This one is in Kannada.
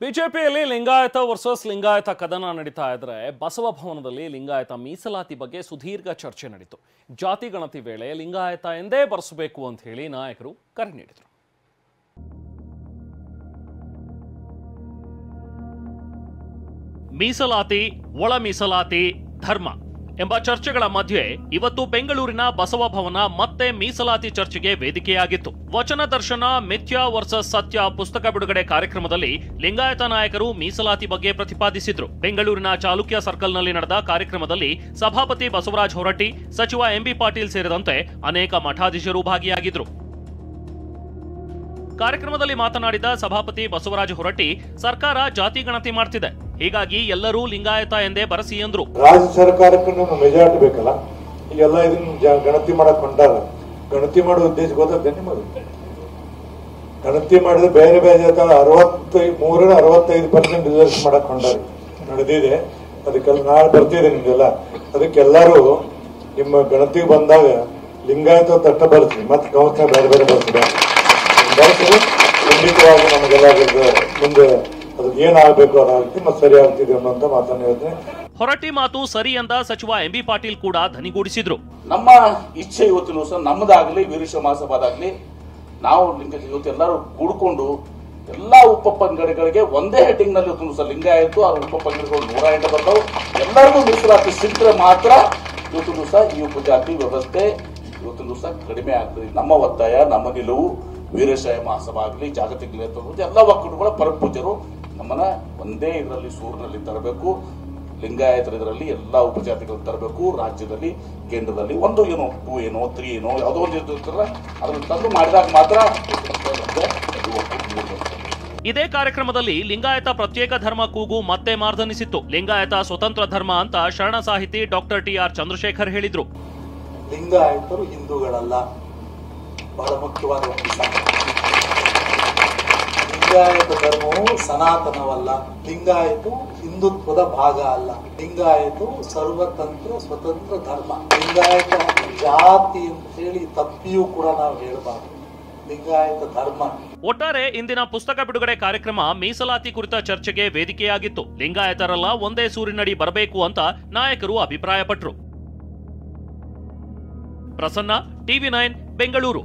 ಬಿಜೆಪಿಯಲ್ಲಿ ಲಿಂಗಾಯತ ವರ್ಸಸ್ ಲಿಂಗಾಯತ ಕದನ ನಡೀತಾ ಇದ್ರೆ ಬಸವ ಭವನದಲ್ಲಿ ಲಿಂಗಾಯತ ಮೀಸಲಾತಿ ಬಗ್ಗೆ ಸುದೀರ್ಘ ಚರ್ಚೆ ನಡೀತು. ಜಾತಿ ಗಣತಿ ವೇಳೆ ಲಿಂಗಾಯತ ಎಂದೇ ಬರೆಸಬೇಕು ಅಂತ ಹೇಳಿ ನಾಯಕರು ಕರೆ ನೀಡಿದರು. ಮೀಸಲಾತಿ, ಒಳ ಮೀಸಲಾತಿ, ಧರ್ಮ ಎಂಬ ಚರ್ಚೆಗಳ ಮಧ್ಯೆ ಇವತ್ತು ಬೆಂಗಳೂರಿನ ಬಸವ ಭವನ ಮತ್ತೆ ಮೀಸಲಾತಿ ಚರ್ಚೆಗೆ ವೇದಿಕೆಯಾಗಿತ್ತು. ವಚನ ದರ್ಶನ ಮಿಥ್ಯಾ ವರ್ಸಸ್ ಸತ್ಯ ಪುಸ್ತಕ ಬಿಡುಗಡೆ ಕಾರ್ಯಕ್ರಮದಲ್ಲಿ ಲಿಂಗಾಯತ ನಾಯಕರು ಮೀಸಲಾತಿ ಬಗ್ಗೆ ಪ್ರತಿಪಾದಿಸಿದ್ರು. ಬೆಂಗಳೂರಿನ ಚಾಲುಕ್ಯ ಸರ್ಕಲ್ನಲ್ಲಿ ನಡೆದ ಕಾರ್ಯಕ್ರಮದಲ್ಲಿ ಸಭಾಪತಿ ಬಸವರಾಜ ಹೊರಟ್ಟಿ, ಸಚಿವ ಎಂಬಿ ಪಾಟೀಲ್ ಸೇರಿದಂತೆ ಅನೇಕ ಮಠಾಧೀಶರು ಭಾಗಿಯಾಗಿದ್ರು. ಕಾರ್ಯಕ್ರಮದಲ್ಲಿ ಮಾತನಾಡಿದ ಸಭಾಪತಿ ಬಸವರಾಜ ಹೊರಟ್ಟಿ, ಸರ್ಕಾರ ಜಾತಿ ಗಣತಿ ಮಾಡ್ತಿದೆ, ಹೀಗಾಗಿ ಎಲ್ಲರೂ ಲಿಂಗಾಯತ ಎಂದೇ ಬರಸಿ ಎಂದ್ರು. ರಾಜ್ಯ ಸರ್ಕಾರಕ್ಕೂ ಮೆಜಾರಿಟಿ ಬೇಕಲ್ಲ, ಈಗೆಲ್ಲ ಇದನ್ನ ಗಣತಿ ಮಾಡಕ್ ಹೊಂಟಾರ. ಗಣತಿ ಮಾಡೋ ಉದ್ದೇಶ ಗೊತ್ತದೆ ನಿಮಗೆ? ಗಣತಿ ಮಾಡಿದ್ರೆ ಬೇರೆ ಬೇರೆ 63-65% ರಿಸರ್ವ್ ಮಾಡಕ್ ಹೊಂಟಾರ ನಡೆದಿದೆ. ಅದಕ್ಕೆಲ್ಲ ನಾಳೆ ಬರ್ತಿದೆ ನಿಮ್ಗೆಲ್ಲ. ಅದಕ್ಕೆಲ್ಲರೂ ನಿಮ್ಮ ಗಣತಿಗೆ ಬಂದಾಗ ಲಿಂಗಾಯತ ತಟ್ಟ ಬರ್ಸಿ, ಮತ್ತೆ ಕೌನ್ಸ್ನ ಬೇರೆ ಬೇರೆ ಬರ್ಸಿದೆ ಬಳಸಿದ್ರೆ ಖಂಡಿತವಾಗಿ ನಮಗೆಲ್ಲ ಮುಂದೆ ಅದಕ್ಕೆ ಏನಾಗಬೇಕು ಅದಾಗ್ತಿ ಮತ್ತೆ ಸರಿ ಆಗ್ತಿದೆ ಅನ್ನೋಂತ ಮಾತನ್ನು ಹೇಳ್ತೀನಿ. ಹೊರಟ್ಟಿ ಮಾತು ಸರಿ ಎಂದ ಸಚಿವ ಎಂಬಿ ಪಾಟೀಲ್ ಕೂಡ ಧನಿಗೂಡಿಸಿದ್ರು. ನಮ್ಮ ಇಚ್ಛೆ ಇವತ್ತಿನ ದಿವಸ ನಮ್ಮದಾಗ್ಲಿ ವೀರಶೈವ ಮಹಾಸಭಾದಾಗ್ಲಿ ನಾವು ಇವತ್ತು ಎಲ್ಲರೂ ಕೂಡ್ಕೊಂಡು ಎಲ್ಲಾ ಉಪಪಂಗಡಗಳಿಗೆ ಒಂದೇ ಹೆಡ್ಡಿಂಗ್ ನಲ್ಲಿ ಇವತ್ತಿನ ದಿವಸ ಲಿಂಗಾಯತು ಅವ್ರ ಉಪಪಂಗಡಗಳು 108 ಬರ್ತಾವೆ. ಎಲ್ಲರಿಗೂ ಮೀಸಲಾತಿ ಸಿಕ್ಕರೆ ಮಾತ್ರ ಇವತ್ತಿನ ದಿವಸ ಈ ಉಪಜಾತಿ ವ್ಯವಸ್ಥೆ ಇವತ್ತಿನ ದಿವಸ ಕಡಿಮೆ ಆಗ್ತದೆ. ನಮ್ಮ ಒತ್ತಾಯ, ನಮ್ಮ ನಿಲುವು ವೀರಶೈವ ಮಹಾಸಭಾ ಆಗಲಿ, ಜಾಗತಿಕ ನೇತೃತ್ವ ಎಲ್ಲ ಒಕ್ಕೂಟಗಳ ಪರಪೂಜ್ಯರು ನಮ್ಮನ್ನ ಒಂದೇ ಇದರಲ್ಲಿ ಸೂರಿನಲ್ಲಿ ತರಬೇಕು. ಲಿಂಗಾಯತರ ಇದರಲ್ಲಿ ಎಲ್ಲಾ ಉಪಜಾತಿಗಳನ್ನು ತರಬೇಕು. ರಾಜ್ಯದಲ್ಲಿ, ಕೇಂದ್ರದಲ್ಲಿ 1 ಏನೋ 2 ಏನೋ 3 ಏನೋ ಯಾವುದೋ ಒಂದು ಇರ್ತಾರ, ಅದನ್ನು ತಂದು ಮಾಡಿದಾಗ ಮಾತ್ರ. ಇದೇ ಕಾರ್ಯಕ್ರಮದಲ್ಲಿ ಲಿಂಗಾಯತ ಪ್ರತ್ಯೇಕ ಧರ್ಮ ಕೂಗು ಮತ್ತೆ ಮಾರ್ಧನಿಸಿತ್ತು. ಲಿಂಗಾಯತ ಸ್ವತಂತ್ರ ಧರ್ಮ ಅಂತ ಶರಣ ಸಾಹಿತಿ ಡಾಕ್ಟರ್ ಟಿ.ಆರ್. ಚಂದ್ರಶೇಖರ್ ಹೇಳಿದ್ರು. ಲಿಂಗಾಯತರು ಹಿಂದೂಗಳಲ್ಲ, ಬಹಳ ಮುಖ್ಯವಾದ ಲಿಂಗಾಯತ ಧರ್ಮವು ಸನಾತನವಲ್ಲ, ಲಿಂಗಾಯತು ಹಿಂದುತ್ವದ ಭಾಗ ಅಲ್ಲ, ಲಿಂಗಾಯತು ಸರ್ವತಂತ್ರ ಸ್ವತಂತ್ರ ಧರ್ಮ. ಲಿಂಗಾಯತ ಜಾತಿ ಅಂತ ಹೇಳಿ ತಪ್ಪಿಯೂ ಕೂಡ ನಾವು ಹೇಳಬಾರದು, ಲಿಂಗಾಯತ ಧರ್ಮ. ಒಟ್ಟಾರೆ ಇಂದಿನ ಪುಸ್ತಕ ಬಿಡುಗಡೆ ಕಾರ್ಯಕ್ರಮ ಮೀಸಲಾತಿ ಕುರಿತ ಚರ್ಚೆಗೆ ವೇದಿಕೆಯಾಗಿತ್ತು. ಲಿಂಗಾಯತರೆಲ್ಲ ಒಂದೇ ಸೂರಿನಡಿ ಬರಬೇಕು ಅಂತ ನಾಯಕರು ಅಭಿಪ್ರಾಯಪಟ್ಟರು. ಪ್ರಸನ್ನ, ಟಿವಿ9 ಬೆಂಗಳೂರು.